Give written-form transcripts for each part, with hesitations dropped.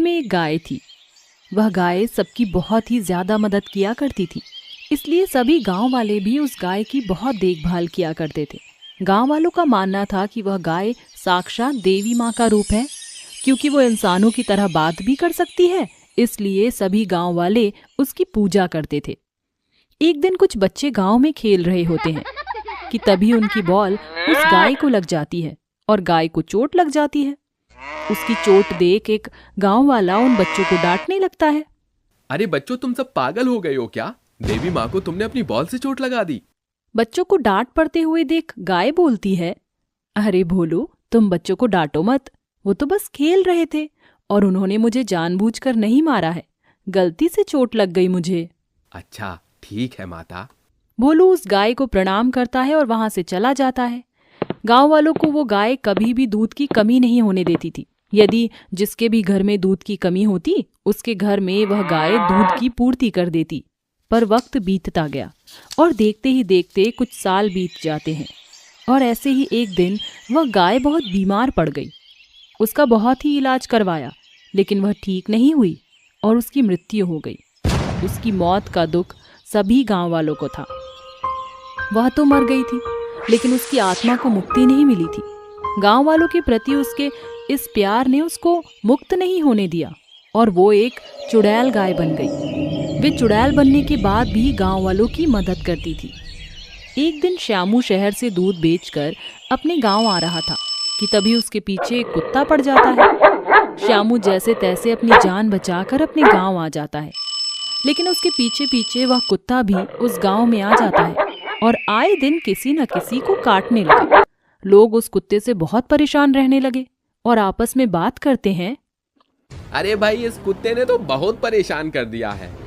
में एक गाय थी। वह गाय सबकी बहुत ही ज्यादा मदद किया करती थी, इसलिए सभी गांव वाले भी उस गाय की बहुत देखभाल किया करते थे। गांव वालों का मानना था कि वह गाय साक्षात देवी माँ का रूप है, क्योंकि वो इंसानों की तरह बात भी कर सकती है, इसलिए सभी गांव वाले उसकी पूजा करते थे। एक दिन कुछ बच्चे गांव में खेल रहे होते हैं कि तभी उनकी बॉल उस गाय को लग जाती है और गाय को चोट लग जाती है। उसकी चोट देख एक गांव वाला उन बच्चों को डांटने लगता है। अरे बच्चों, तुम सब पागल हो गए हो क्या? देवी माँ को तुमने अपनी बॉल से चोट लगा दी। बच्चों को डांट पड़ते हुए देख गाय बोलती है, अरे भोलू, तुम बच्चों को डांटो मत, वो तो बस खेल रहे थे और उन्होंने मुझे जानबूझकर नहीं मारा है, गलती से चोट लग गई मुझे। अच्छा ठीक है माता। भोलू उस गाय को प्रणाम करता है और वहां से चला जाता है। गांव वालों को वो गाय कभी भी दूध की कमी नहीं होने देती थी। यदि जिसके भी घर में दूध की कमी होती, उसके घर में वह गाय दूध की पूर्ति कर देती। पर वक्त बीतता गया और देखते ही देखते कुछ साल बीत जाते हैं और ऐसे ही एक दिन वह गाय बहुत बीमार पड़ गई। उसका बहुत ही इलाज करवाया, लेकिन वह ठीक नहीं हुई और उसकी मृत्यु हो गई। उसकी मौत का दुख सभी गांव वालों को था। वह तो मर गई थी, लेकिन उसकी आत्मा को मुक्ति नहीं मिली थी। गांव वालों के प्रति उसके इस प्यार ने उसको मुक्त नहीं होने दिया और वो एक चुड़ैल गाय बन गई। वे चुड़ैल बनने के बाद भी गांव वालों की मदद करती थी। एक दिन श्यामू शहर से दूध बेचकर अपने गांव आ रहा था कि तभी उसके पीछे एक कुत्ता पड़ जाता है। श्यामू जैसे तैसे अपनी जान बचाकर अपने गांव आ जाता है, लेकिन उसके पीछे पीछे वह कुत्ता भी उस गांव में आ जाता है और आए दिन किसी न किसी को काटने लगा। लोग उस कुत्ते से बहुत परेशान रहने लगे और आपस में बात करते हैं, अरे भाई, इस कुत्ते ने तो बहुत परेशान कर दिया है।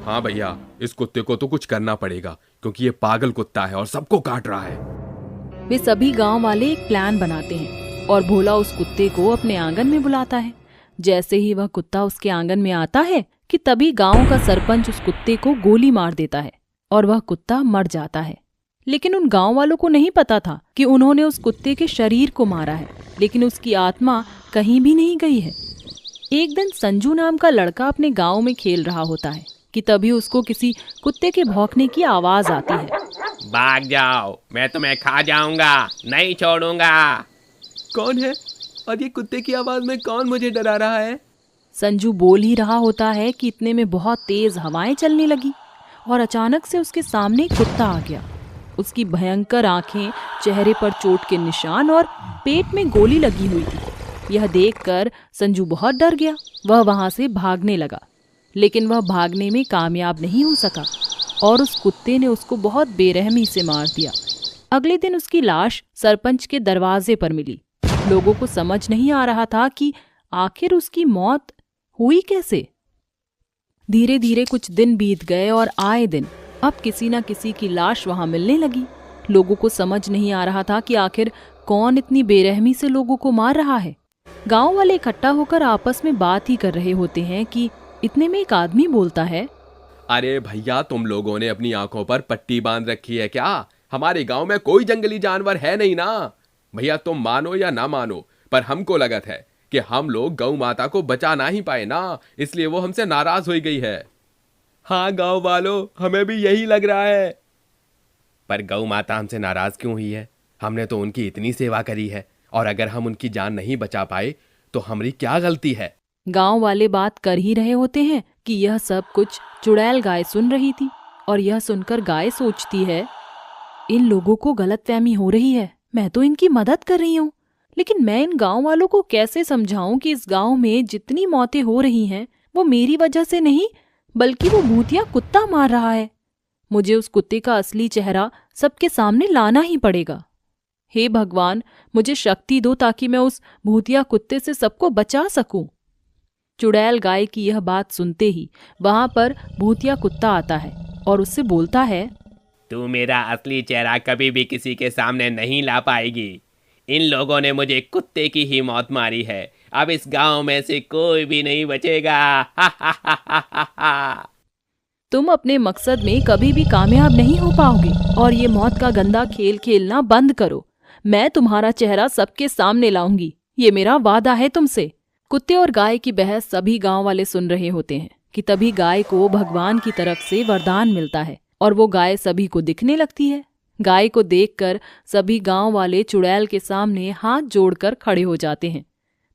हाँ भैया, इस कुत्ते को तो कुछ करना पड़ेगा, क्योंकि ये पागल कुत्ता है और सबको काट रहा है। वे सभी गांव वाले एक प्लान बनाते हैं और भोला उस कुत्ते को अपने आंगन में बुलाता है। जैसे ही वह कुत्ता उसके आंगन में आता है कि तभी गांव का सरपंच उस कुत्ते को गोली मार देता है और वह कुत्ता मर जाता है। लेकिन उन गांव वालों को नहीं पता था कि उन्होंने उस कुत्ते के शरीर को मारा है, लेकिन उसकी आत्मा कहीं भी नहीं गई है। एक दिन संजू नाम का लड़का अपने गांव में खेल रहा होता है कि तभी उसको किसी कुत्ते के भौंकने की आवाज आती है। भाग जाओ, मैं तुम्हें खा जाऊंगा, नहीं छोड़ूंगा। कौन है और ये कुत्ते की आवाज में कौन मुझे डरा रहा है? संजू बोल ही रहा होता है कि इतने में बहुत तेज हवाएं चलने लगी और अचानक से उसके सामने एक कुत्ता आ गया। उसकी भयंकर आंखें, चेहरे पर चोट के निशान और पेट में गोली लगी हुई थी। यह देखकर संजू बहुत डर गया। वह वहां से भागने लगा, लेकिन वह भागने में कामयाब नहीं हो सका और उस कुत्ते ने उसको बहुत बेरहमी से मार दिया। अगले दिन उसकी लाश सरपंच के दरवाजे पर मिली। लोगों को समझ नहीं आ रहा था कि आखिर उसकी मौत हुई कैसे। धीरे धीरे कुछ दिन बीत गए और आए दिन अब किसी न किसी की लाश वहां मिलने लगी। लोगों को समझ नहीं आ रहा था कि आखिर कौन इतनी बेरहमी से लोगों को मार रहा है। गांव वाले इकट्ठा होकर आपस में बात ही कर रहे होते हैं कि इतने में एक आदमी बोलता है, अरे भैया, तुम लोगों ने अपनी आंखों पर पट्टी बांध रखी है क्या? हमारे गांव में कोई जंगली जानवर है नहीं ना। भैया, तुम मानो या ना मानो, पर हमको लगत है कि हम लोग गौ माता को बचा ना ही पाए ना, इसलिए वो हमसे नाराज हो गई है। हाँ गांव वालों, हमें भी यही लग रहा है। पर गौ माता हमसे नाराज क्यों हुई है? हमने तो उनकी इतनी सेवा करी है, और अगर हम उनकी जान नहीं बचा पाए तो हमारी क्या गलती है? गांव वाले बात कर ही रहे होते हैं कि यह सब कुछ चुड़ैल गाय सुन रही थी और यह सुनकर गाय सोचती है, इन लोगों को गलतफहमी हो रही है, मैं तो इनकी मदद कर रही हूँ, लेकिन मैं इन गांव वालों को कैसे समझाऊं कि इस गांव में जितनी मौतें हो रही हैं वो मेरी वजह से नहीं, बल्कि वो भूतिया कुत्ता मार रहा है। मुझे उस कुत्ते का असली चेहरा सबके सामने लाना ही पड़ेगा। हे भगवान, मुझे शक्ति दो ताकि मैं उस भूतिया कुत्ते से सबको बचा सकूं। चुड़ैल गाय की यह बात सुनते ही वहां पर भूतिया कुत्ता आता है और उससे बोलता है, तू मेरा असली चेहरा कभी भी किसी के सामने नहीं ला पाएगी। इन लोगों ने मुझे कुत्ते की ही मौत मारी है, अब इस गांव में से कोई भी नहीं बचेगा। तुम अपने मकसद में कभी भी कामयाब नहीं हो पाओगे और ये मौत का गंदा खेल खेलना बंद करो। मैं तुम्हारा चेहरा सबके सामने लाऊंगी, ये मेरा वादा है तुमसे। कुत्ते और गाय की बहस सभी गांव वाले सुन रहे होते हैं कि तभी गाय को भगवान की तरफ से वरदान मिलता है और वो गाय सभी को दिखने लगती है। गाय को देखकर सभी गांव वाले चुड़ैल के सामने हाथ जोड़कर खड़े हो जाते हैं।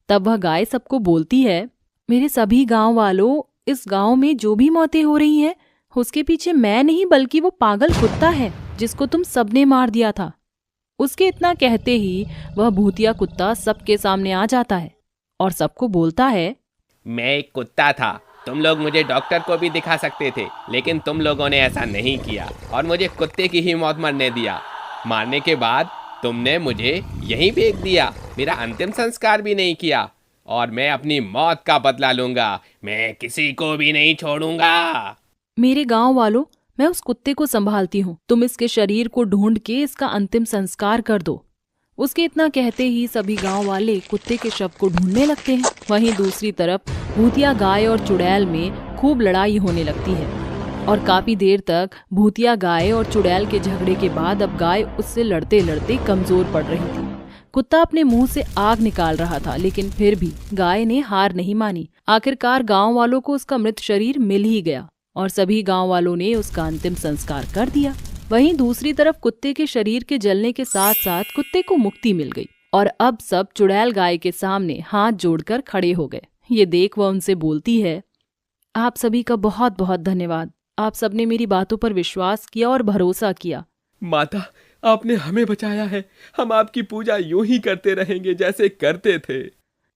तब वह गाय सबको बोलती है, मेरे सभी गांव वालों, इस गांव में जो भी मौतें हो रही हैं उसके पीछे मैं नहीं बल्कि वो पागल कुत्ता है जिसको तुम सबने मार दिया था। उसके इतना कहते ही वह भूतिया कुत्ता सबके सामने आ जाता है और सबको बोलता है, मैं एक कुत्ता था, तुम लोग मुझे डॉक्टर को भी दिखा सकते थे, लेकिन तुम लोगों ने ऐसा नहीं किया और मुझे कुत्ते की ही मौत मरने दिया। मारने के बाद तुमने मुझे यहीं फेंक दिया, मेरा अंतिम संस्कार भी नहीं किया और मैं अपनी मौत का बदला लूंगा। मैं किसी को भी नहीं छोड़ूंगा। मेरे गांव वालों, मैं उस कुत्ते को संभालती हूँ, तुम इसके शरीर को ढूंढ के इसका अंतिम संस्कार कर दो। उसके इतना कहते ही सभी गांव वाले कुत्ते के शव को ढूंढने लगते हैं। वहीं दूसरी तरफ भूतिया गाय और चुड़ैल में खूब लड़ाई होने लगती है और काफी देर तक भूतिया गाय और चुड़ैल के झगड़े के बाद अब गाय उससे लड़ते लड़ते कमजोर पड़ रही थी। कुत्ता अपने मुंह से आग निकाल रहा था, लेकिन फिर भी गाय ने हार नहीं मानी। आखिरकार गांव वालों को उसका मृत शरीर मिल ही गया और सभी गांव वालों ने उसका अंतिम संस्कार कर दिया। वहीं दूसरी तरफ कुत्ते के शरीर के जलने के साथ साथ कुत्ते को मुक्ति मिल गई और अब सब चुड़ैल गाय के सामने हाथ जोड़कर खड़े हो गए। ये देख वह उनसे बोलती है, आप सभी का बहुत बहुत धन्यवाद। आप सबने मेरी बातों पर विश्वास किया और भरोसा किया। माता, आपने हमें बचाया है। हम आपकी पूजा यूं ही करते रहेंगे जैसे करते थे।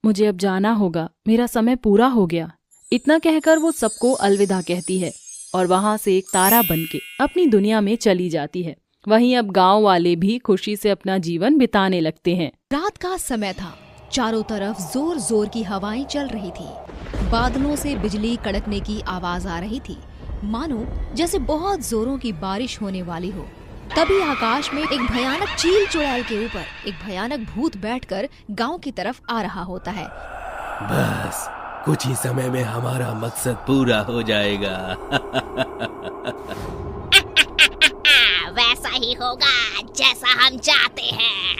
मुझे अब जाना होगा, मेरा समय पूरा हो गया। इतना कहकर वो सबको अलविदा कहती है और वहां से एक तारा बनके अपनी दुनिया में चली जाती है। वहीं अब गांव वाले भी खुशी से अपना जीवन बिताने लगते हैं। रात का समय था, चारों तरफ जोर जोर की हवाएं चल रही थी। बादलों से बिजली कड़कने की आवाज आ रही थी, मानो जैसे बहुत जोरों की बारिश होने वाली हो। तभी आकाश में एक भयानक चील चुड़ैल के ऊपर एक भयानक भूत बैठकर गांव की तरफ आ रहा होता है। बस कुछ ही समय में हमारा मकसद पूरा हो जाएगा। वैसा ही होगा जैसा हम चाहते हैं।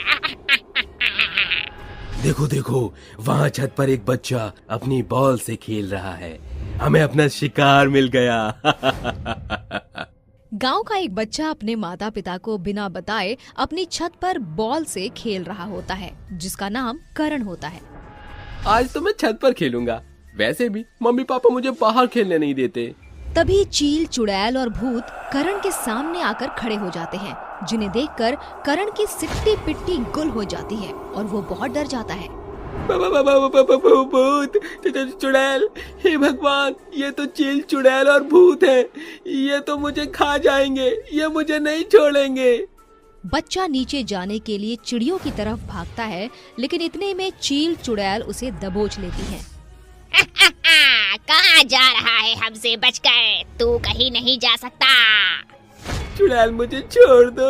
देखो देखो, वहाँ छत पर एक बच्चा अपनी बॉल से खेल रहा है। हमें अपना शिकार मिल गया। गांव का एक बच्चा अपने माता पिता को बिना बताए अपनी छत पर बॉल से खेल रहा होता है, जिसका नाम करण होता है। आज तो मैं छत पर खेलूंगा। वैसे भी मम्मी पापा मुझे बाहर खेलने नहीं देते। तभी चील चुड़ैल और भूत करण के सामने आकर खड़े हो जाते हैं, जिन्हें देखकर करण की सिट्टी पिट्टी गुल हो जाती है और वो बहुत डर जाता है। भूत, चुड़ैल, हे भगवान, ये तो चील चुड़ैल और भूत है। ये तो मुझे खा जाएंगे, ये मुझे नहीं छोड़ेंगे। बच्चा नीचे जाने के लिए चिड़ियों की तरफ भागता है, लेकिन इतने में चील चुड़ैल उसे दबोच लेती है। कहाँ जा रहा है हमसे बचकर? तू कहीं नहीं जा सकता। चुड़ैल, मुझे छोड़ दो,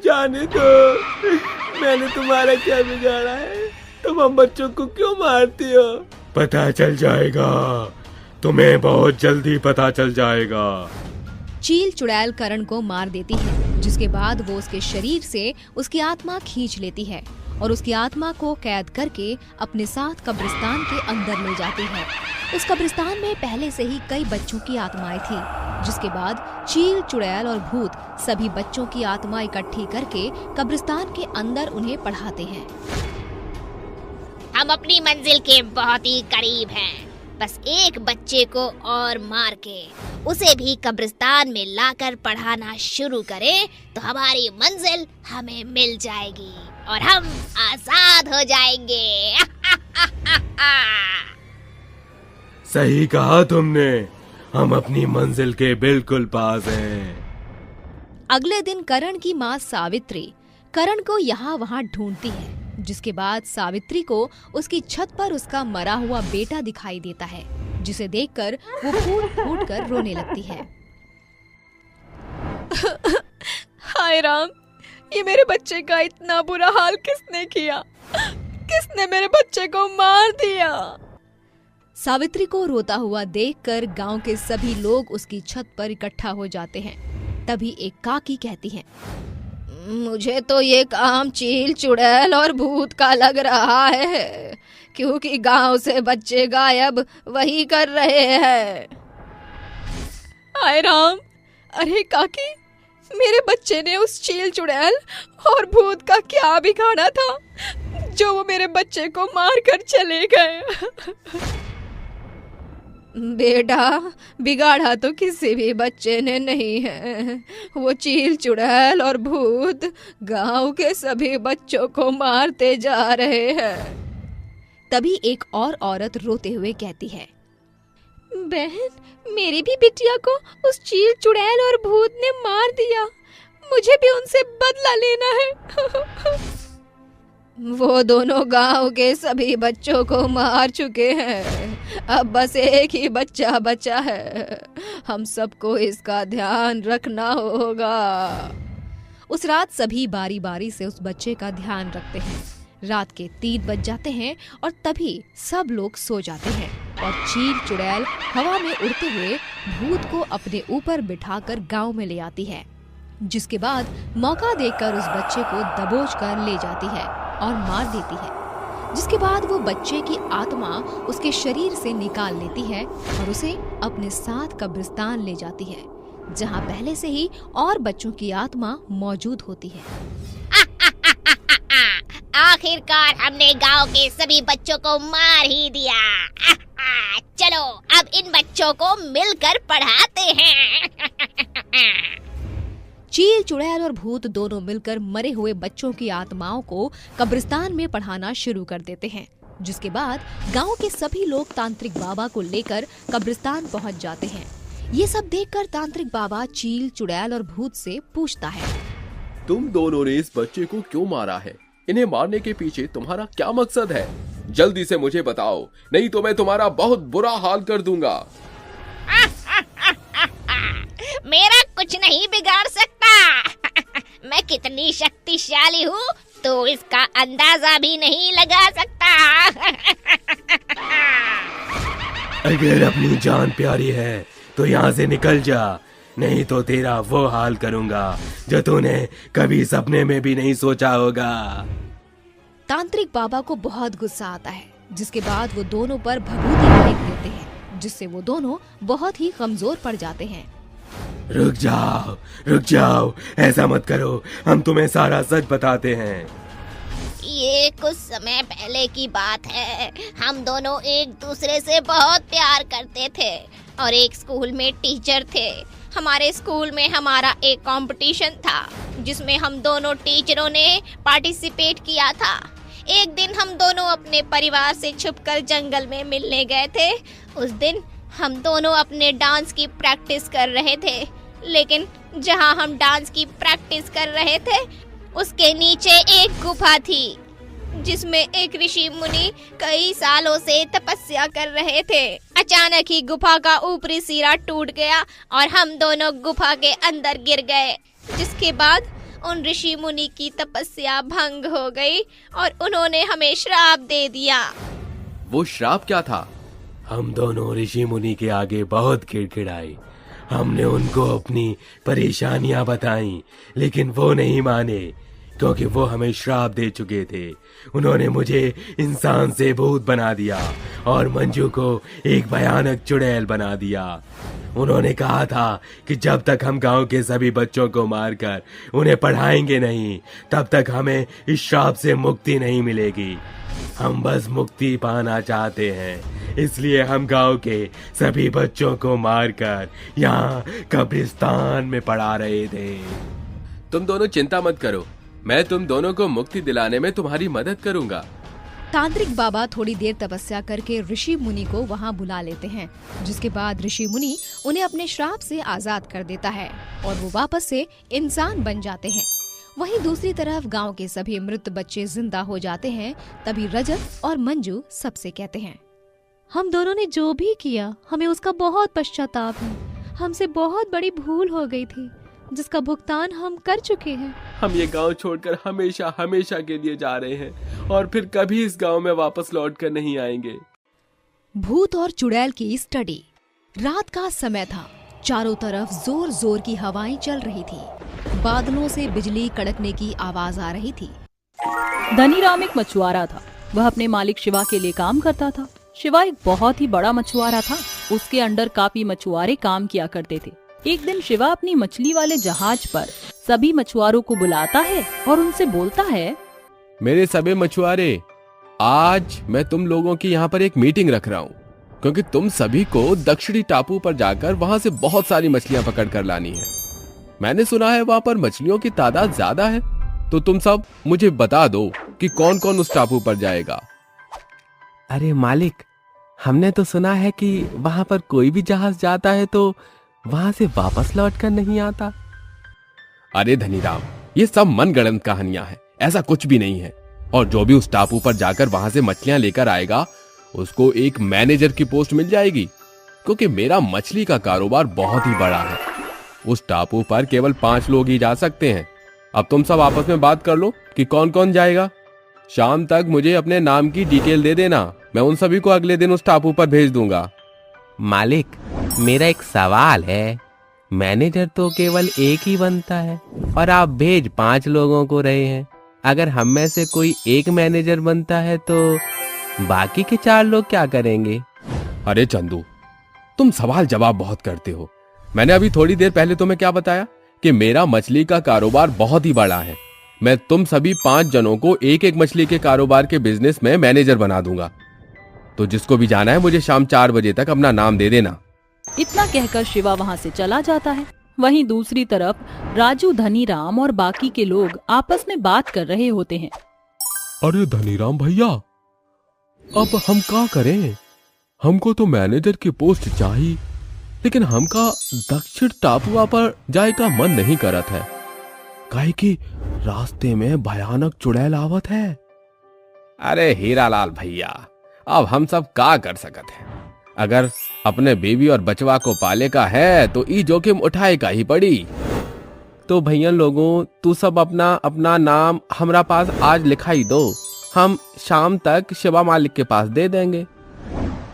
जाने दो। मैंने तुम्हारा क्या बिगाड़ा है? तुम हम बच्चों को क्यों मारती हो? पता चल जाएगा, तुम्हें बहुत जल्दी पता चल जाएगा। चील चुड़ैल करण को मार देती है, जिसके बाद वो उसके शरीर से उसकी आत्मा खींच लेती है और उसकी आत्मा को कैद करके अपने साथ कब्रिस्तान के अंदर ले जाती है। उस कब्रिस्तान में पहले से ही कई बच्चों की आत्माएं थी, जिसके बाद चील चुड़ैल और भूत सभी बच्चों की आत्मा इकट्ठी करके कब्रिस्तान के अंदर उन्हें पढ़ाते हैं। हम अपनी मंजिल के बहुत ही करीब हैं। बस एक बच्चे को और मार के उसे भी कब्रिस्तान में लाकर पढ़ाना शुरू करें तो हमारी मंजिल हमें मिल जाएगी और हम आजाद हो जाएंगे। सही कहा तुमने, हम अपनी मंजिल के बिल्कुल पास हैं। अगले दिन करण की माँ सावित्री करण को यहाँ वहाँ ढूंढती है, जिसके बाद सावित्री को उसकी छत पर उसका मरा हुआ बेटा दिखाई देता है, जिसे देखकर वो फूट फूट कर रोने लगती है। हाय राम, ये मेरे बच्चे का इतना बुरा हाल किसने किया? किसने मेरे बच्चे को मार दिया? सावित्री को रोता हुआ देखकर गांव के सभी लोग उसकी छत पर इकट्ठा हो जाते हैं। तभी एक काकी कहती है, मुझे तो ये काम चील चुड़ैल और भूत का लग रहा है, क्योंकि गांव से बच्चे गायब वही कर रहे हैं। हाय राम, अरे काकी, मेरे बच्चे ने उस चील चुड़ैल और भूत का क्या बिगाड़ा था जो वो मेरे बच्चे को मार कर चले गए। बेटा, बिगाड़ा तो किसी भी बच्चे ने नहीं है। वो चील चुड़ैल और भूत गांव के सभी बच्चों को मारते जा रहे हैं। तभी एक और औरत रोते हुए कहती है, बहन, मेरी भी बिटिया को उस चील चुड़ैल और भूत ने मार दिया। मुझे भी उनसे बदला लेना है। वो दोनों गांव के सभी बच्चों को मार चुके हैं। अब बस एक ही बच्चा बचा है। हम सबको इसका ध्यान रखना होगा। उस रात सभी बारी बारी से उस बच्चे का ध्यान रखते हैं। रात के 3 बज जाते हैं और तभी सब लोग सो जाते हैं और चील चुड़ैल हवा में उड़ते हुए भूत को अपने ऊपर बिठाकर गांव में ले आती है, जिसके बाद मौका देखकर उस बच्चे को दबोच कर ले जाती है और मार देती है। जिसके बाद वो बच्चे की आत्मा उसके शरीर से निकाल लेती है और उसे अपने साथ कब्रिस्तान ले जाती है, जहां पहले से ही और बच्चों की आत्मा मौजूद होती है। आखिरकार हमने गांव के सभी बच्चों को मार ही दिया। चलो अब इन बच्चों को मिलकर पढ़ाते हैं। चील चुड़ैल और भूत दोनों मिलकर मरे हुए बच्चों की आत्माओं को कब्रिस्तान में पढ़ाना शुरू कर देते हैं। जिसके बाद गांव के सभी लोग तांत्रिक बाबा को लेकर कब्रिस्तान पहुंच जाते हैं। ये सब देखकर तांत्रिक बाबा चील चुड़ैल और भूत से पूछता है, तुम दोनों ने इस बच्चे को क्यों मारा है? इन्हें मारने के पीछे तुम्हारा क्या मकसद है? जल्दी से मुझे बताओ, नहीं तो मैं तुम्हारा बहुत बुरा हाल कर दूंगा। मेरा कुछ नहीं बिगाड़ सकता। मैं कितनी शक्तिशाली हूँ तो इसका अंदाजा भी नहीं लगा सकता। अगर अपनी जान प्यारी है तो यहाँ से निकल जा, नहीं तो तेरा वो हाल करूंगा जो तूने कभी सपने में भी नहीं सोचा होगा। तांत्रिक बाबा को बहुत गुस्सा आता है, जिसके बाद वो दोनों पर भभूति फेंक देते हैं, जिससे वो दोनों बहुत ही कमजोर पड़ जाते हैं। रुक जाओ, ऐसा मत करो, हम तुम्हें सारा सच बताते हैं। ये कुछ समय पहले की बात है। हम दोनों एक दूसरे से बहुत प्यार करते थे और एक स्कूल में टीचर थे। हमारे स्कूल में हमारा एक कंपटीशन था जिसमें हम दोनों टीचरों ने पार्टिसिपेट किया था। एक दिन हम दोनों अपने परिवार से छुपकर जंगल में मिलने गए थे। उस दिन हम दोनों अपने डांस की प्रैक्टिस कर रहे थे, लेकिन जहां हम डांस की प्रैक्टिस कर रहे थे उसके नीचे एक गुफा थी जिसमें एक ऋषि मुनि कई सालों से तपस्या कर रहे थे। अचानक ही गुफा का ऊपरी सिरा टूट गया और हम दोनों गुफा के अंदर गिर गए, जिसके बाद उन ऋषि मुनि की तपस्या भंग हो गई और उन्होंने हमें श्राप दे दिया। वो श्राप क्या था? हम दोनों ऋषि मुनि के आगे बहुत गिड़गिड़ाए। हमने उनको अपनी परेशानियां बताई, लेकिन वो नहीं माने, क्योंकि वो हमें श्राप दे चुके थे। उन्होंने मुझे इंसान से भूत बना दिया और मंजू को एक भयानक चुड़ैल बना दिया। उन्होंने कहा था कि जब तक हम गांव के सभी बच्चों को मारकर उन्हें पढ़ाएंगे नहीं, तब तक हमें इस श्राप से मुक्ति नहीं मिलेगी। हम बस मुक्ति पाना चाहते हैं, इसलिए हम गांव के सभी बच्चों को मारकर यहाँ कब्रिस्तान में पढ़ा रहे थे। तुम दोनों चिंता मत करो, मैं तुम दोनों को मुक्ति दिलाने में तुम्हारी मदद करूंगा। तांत्रिक बाबा थोड़ी देर तपस्या करके ऋषि मुनि को वहां बुला लेते हैं, जिसके बाद ऋषि मुनि उन्हें अपने श्राप से आजाद कर देता है और वो वापस से इंसान बन जाते हैं। वहीं दूसरी तरफ गांव के सभी मृत बच्चे जिंदा हो जाते हैं। तभी रजत और मंजू सबसे कहते हैं, हम दोनों ने जो भी किया हमें उसका बहुत पश्चाताप है। हमसे बहुत बड़ी भूल हो गई थी जिसका भुगतान हम कर चुके हैं। हम ये गांव छोड़कर हमेशा हमेशा के लिए जा रहे हैं और फिर कभी इस गांव में वापस लौट कर नहीं आएंगे। भूत और चुड़ैल की स्टडी। रात का समय था। चारों तरफ जोर जोर की हवाएं चल रही थी। बादलों से बिजली कड़कने की आवाज आ रही थी। धनीराम एक मछुआरा था। वह अपने मालिक शिवा के लिए काम करता था। शिवा एक बहुत ही बड़ा मछुआरा था। उसके अंडर काफी मछुआरे काम किया करते थे। एक दिन शिवा अपनी मछली वाले जहाज पर सभी मछुआरों को बुलाता है और उनसे बोलता है, मेरे सभी मछुआरे, आज मैं तुम लोगों की यहाँ पर एक मीटिंग रख रहा हूँ, क्योंकि तुम सभी को दक्षिणी टापू पर जाकर वहां से बहुत सारी मछलियां पकड़ कर लानी है। मैंने सुना है वहां पर मछलियों की तादाद ज्यादा है, तो तुम सब मुझे बता दो कि कौन कौन उस टापू पर जाएगा। अरे मालिक, हमने तो सुना है कि वहां पर कोई भी जहाज जाता है तो वहां से वापस लौटकर नहीं आता। अरे धनीराम, ये सब मनगढ़ंत कहानियां हैं, ऐसा कुछ भी नहीं है। और जो भी उस टापू पर जाकर वहां से मछलियां लेकर आएगा, उसको एक मैनेजर की पोस्ट मिल जाएगी, क्योंकि मेरा मछली का कारोबार बहुत ही बड़ा है। उस टापू पर केवल 5 लोग ही जा सकते हैं। अब तुम सब आपस में बात कर लो कि कौन कौन जाएगा। शाम तक मुझे अपने नाम की डिटेल दे देना, मैं उन सभी को अगले दिन उस टापू पर भेज दूंगा। मालिक, मेरा एक सवाल है। मैनेजर तो केवल एक ही बनता है और आप भेज 5 लोगों को रहे हैं। अगर हम में से कोई एक मैनेजर बनता है तो बाकी के 4 लोग क्या करेंगे? अरे चंदू, तुम सवाल जवाब बहुत करते हो। मैंने अभी थोड़ी देर पहले तुम्हें क्या बताया कि मेरा मछली का कारोबार बहुत ही बड़ा है। मैं तुम सभी 5 जनों को एक एक मछली के कारोबार के बिजनेस में मैनेजर बना दूंगा। तो जिसको भी जाना है, मुझे शाम 4 बजे तक अपना नाम दे देना। इतना कहकर शिवा वहां से चला जाता है। वहीं दूसरी तरफ राजू, धनीराम और बाकी के लोग आपस में बात कर रहे होते हैं। अरे धनीराम भैया, अब हम क्या करें? हमको तो मैनेजर की पोस्ट चाहिए, लेकिन हमका दक्षिण टापुआ पर जाए का मन नहीं करत है, काहे कि रास्ते में भयानक चुड़ैल आवत है। अरे हीरालाल भैया, अब हम सब का कर सकत हैं? अगर अपने बीवी और बचवा को पाले का है तो ई जोखिम उठाए का ही पड़ी। तो भैया लोगों, तू सब अपना अपना नाम हमरा पास आज लिखाई दो, हम शाम तक शिवा मालिक के पास दे देंगे।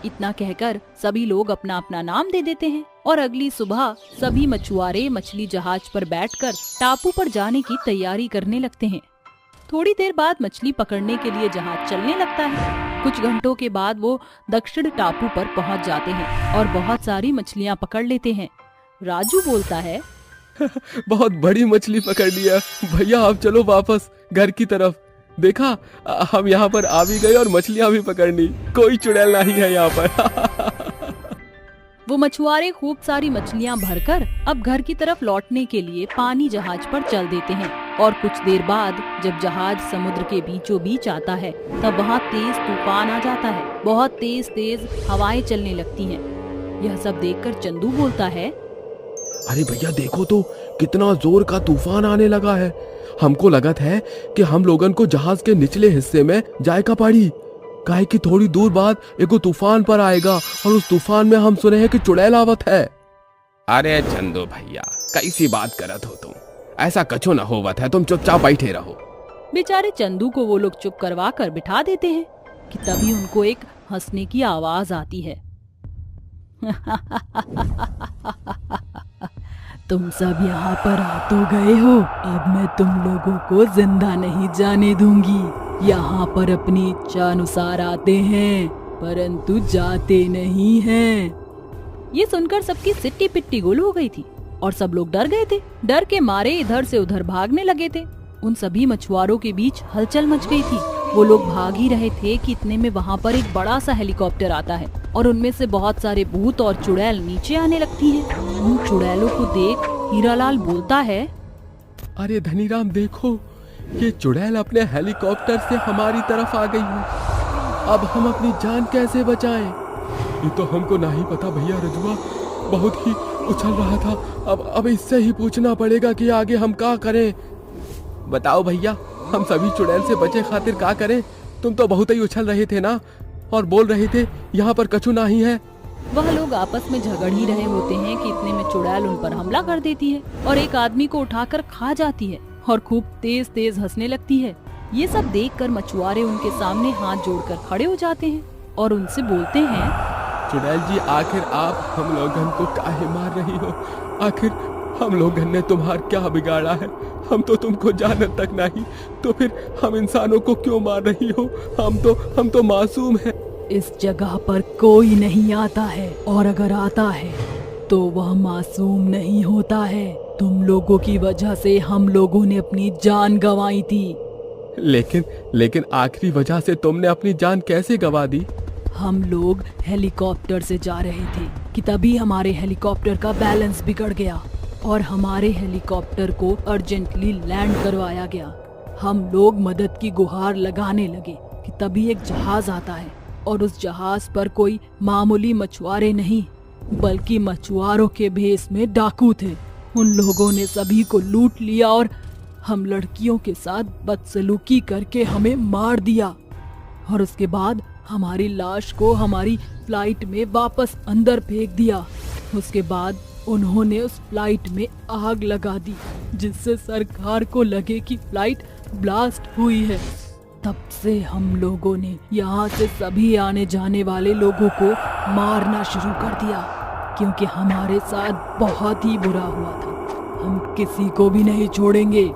इतना कहकर सभी लोग अपना अपना नाम दे देते हैं और अगली सुबह सभी मछुआरे मछली जहाज पर बैठकर टापू पर जाने की तैयारी करने लगते हैं। थोड़ी देर बाद मछली पकड़ने के लिए जहाज चलने लगता है। कुछ घंटों के बाद वो दक्षिण टापू पर पहुंच जाते हैं और बहुत सारी मछलियां पकड़ लेते हैं। राजू बोलता है, बहुत बड़ी मछली पकड़ लिया भैया, आप चलो वापस घर की तरफ। देखा, हम यहाँ पर आ भी गए और मछलियां भी पकड़ ली, कोई चुड़ैल नहीं है यहाँ पर। वो मछुआरे खूब सारी मछलियां भरकर अब घर की तरफ लौटने के लिए पानी जहाज पर चल देते हैं। और कुछ देर बाद जब जहाज समुद्र के बीचों बीच आता है, तब वहाँ तेज तूफान आ जाता है। बहुत तेज तेज हवाएं चलने लगती हैं। यह सब देखकर चंदू बोलता है, अरे भैया देखो तो, कितना जोर का तूफान आने लगा है। हमको लगत है कि हम लोगन को जहाज के निचले हिस्से में जायका पड़ी, काहे कि थोड़ी दूर बाद एको तूफान पर आएगा और उस तूफान में हम सुने हैं कि चुड़ैल आवत है। अरे चंदू भैया, कैसी बात करत हो तुम? ऐसा कछु न होवत है, तुम चुपचाप बैठे रहो। बेचारे चंदू को वो लोग चुप करवा कर बिठा देते हैं कि तभी उनको एक हंसने की आवाज आती है। तुम सब यहाँ पर आ तो गए हो, अब मैं तुम लोगों को जिंदा नहीं जाने दूंगी। यहाँ पर अपनी इच्छा अनुसार आते हैं, परंतु जाते नहीं हैं। ये सुनकर सबकी सिट्टी पिट्टी गुल हो गई थी और सब लोग डर गए थे। डर के मारे इधर से उधर भागने लगे थे। उन सभी मछुआरों के बीच हलचल मच गई थी। वो लोग भाग ही रहे थे कि इतने में वहाँ पर एक बड़ा सा हेलीकॉप्टर आता है और उनमें से बहुत सारे भूत और चुड़ैल नीचे आने लगती हैं। उन चुड़ैलों को देख हीरालाल बोलता है, अरे धनीराम देखो, ये चुड़ैल अपने हेलीकॉप्टर से हमारी तरफ आ गई है। अब हम अपनी जान कैसे बचाएं? ये तो हमको नहीं पता भैया रजुआ, बहुत ही उछल रहा था। अब इससे ही पूछना पड़ेगा कि आगे हम क्या करें। बताओ भैया, हम सभी चुड़ैल से बचे खातिर क्या करें? तुम तो बहुत ही उछल रहे थे ना, और बोल रहे थे यहाँ पर कछु नहीं है। वह लोग आपस में झगड़ ही रहे होते हैं कि इतने में चुड़ैल उन पर हमला कर देती है और एक आदमी को उठाकर खा जाती है और खूब तेज तेज हंसने लगती है। ये सब देखकर मछुआरे उनके सामने हाथ जोड़कर खड़े हो जाते हैं और उनसे बोलते हैं, चुड़ैल जी, आखिर आप हम लोगन को काहे मार रही हो? आखिर हम लोगों ने तुम्हार क्या बिगाड़ा है? हम तो तुमको जानत तक नहीं, तो फिर हम इंसानों को क्यों मार रही हो? हम तो मासूम हैं। इस जगह पर कोई नहीं आता है, और अगर आता है तो वह मासूम नहीं होता है। तुम लोगों की वजह से हम लोगों ने अपनी जान गंवाई थी। लेकिन आखिरी वजह से तुमने अपनी जान कैसे गंवा दी? हम लोग हेलीकॉप्टर से जा रहे थे कि तभी हमारे हेलीकॉप्टर का बैलेंस बिगड़ गया और हमारे हेलीकॉप्टर को अर्जेंटली लैंड करवाया गया। हम लोग मदद की गुहार लगाने लगे कि तभी एक जहाज आता है, और उस जहाज पर कोई मामूली मछुआरे नहीं बल्कि मछुआरों के भेष में डाकू थे। उन लोगों ने सभी को लूट लिया और हम लड़कियों के साथ बदसलूकी करके हमें मार दिया, और उसके बाद हमारी लाश को हमारी फ्लाइट में वापस अंदर फेंक दिया। उसके बाद उन्होंने उस फ्लाइट में आग लगा दी, जिससे सरकार को लगे कि फ्लाइट ब्लास्ट हुई है। तब से हम लोगों ने यहाँ से सभी आने जाने वाले लोगों को मारना शुरू कर दिया, क्योंकि हमारे साथ बहुत ही बुरा हुआ था। हम किसी को भी नहीं छोड़ेंगे।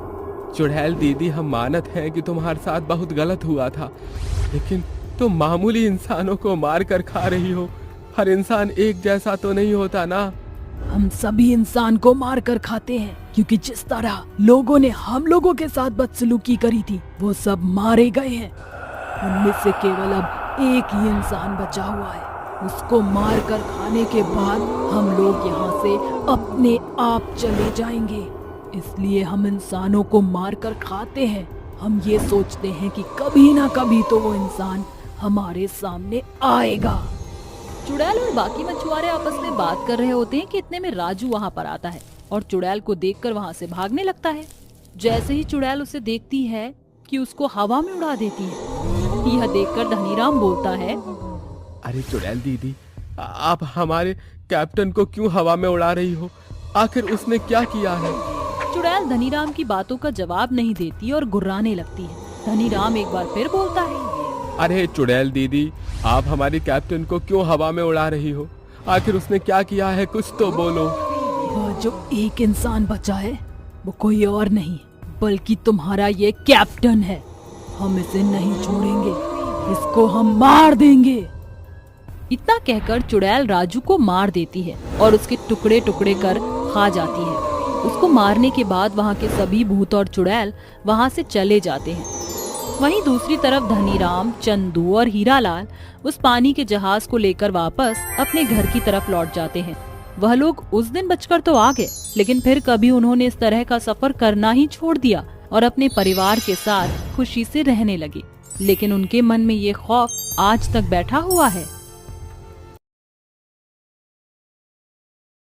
चुड़ैल दीदी, हम मानत हैं कि तुम्हारे साथ बहुत गलत हुआ था, लेकिन तुम मामूली इंसानों को मार कर खा रही हो। हर इंसान एक जैसा तो नहीं होता ना। हम सभी इंसान को मार कर खाते हैं, क्योंकि जिस तरह लोगों ने हम लोगों के साथ बदसलूकी करी थी वो सब मारे गए हैं। उनमें से केवल अब एक ही इंसान बचा हुआ है। उसको मार कर खाने के बाद हम लोग यहाँ से अपने आप चले जाएंगे। इसलिए हम इंसानों को मार कर खाते हैं। हम ये सोचते हैं कि कभी ना कभी तो वो इंसान हमारे सामने आएगा। चुड़ैल और बाकी मछुआरे आपस में बात कर रहे होते हैं कि इतने में राजू वहाँ पर आता है और चुड़ैल को देखकर वहाँ से भागने लगता है। जैसे ही चुड़ैल उसे देखती है कि उसको हवा में उड़ा देती है। यह देखकर धनीराम बोलता है, अरे चुड़ैल दीदी, आप हमारे कैप्टन को क्यों हवा में उड़ा रही हो? आखिर उसने क्या किया है? चुड़ैल धनीराम की बातों का जवाब नहीं देती और गुर्राने लगती है। धनीराम एक बार फिर बोलता है, अरे चुड़ैल दीदी, आप हमारे कैप्टन को क्यों हवा में उड़ा रही हो? आखिर उसने क्या किया है? कुछ तो बोलो। वह जो एक इंसान बचा है वो कोई और नहीं बल्कि तुम्हारा ये कैप्टन है। हम इसे नहीं छोड़ेंगे, इसको हम मार देंगे। इतना कहकर चुड़ैल राजू को मार देती है और उसके टुकड़े टुकड़े कर खा जाती है। उसको मारने के बाद वहाँ के सभी भूत और चुड़ैल वहाँ से चले जाते हैं। वहीं दूसरी तरफ धनीराम, चंदू और हीरालाल उस पानी के जहाज को लेकर वापस अपने घर की तरफ लौट जाते हैं। वह लोग उस दिन बचकर तो आ गए, लेकिन फिर कभी उन्होंने इस तरह का सफर करना ही छोड़ दिया और अपने परिवार के साथ खुशी से रहने लगे। लेकिन उनके मन में ये खौफ आज तक बैठा हुआ है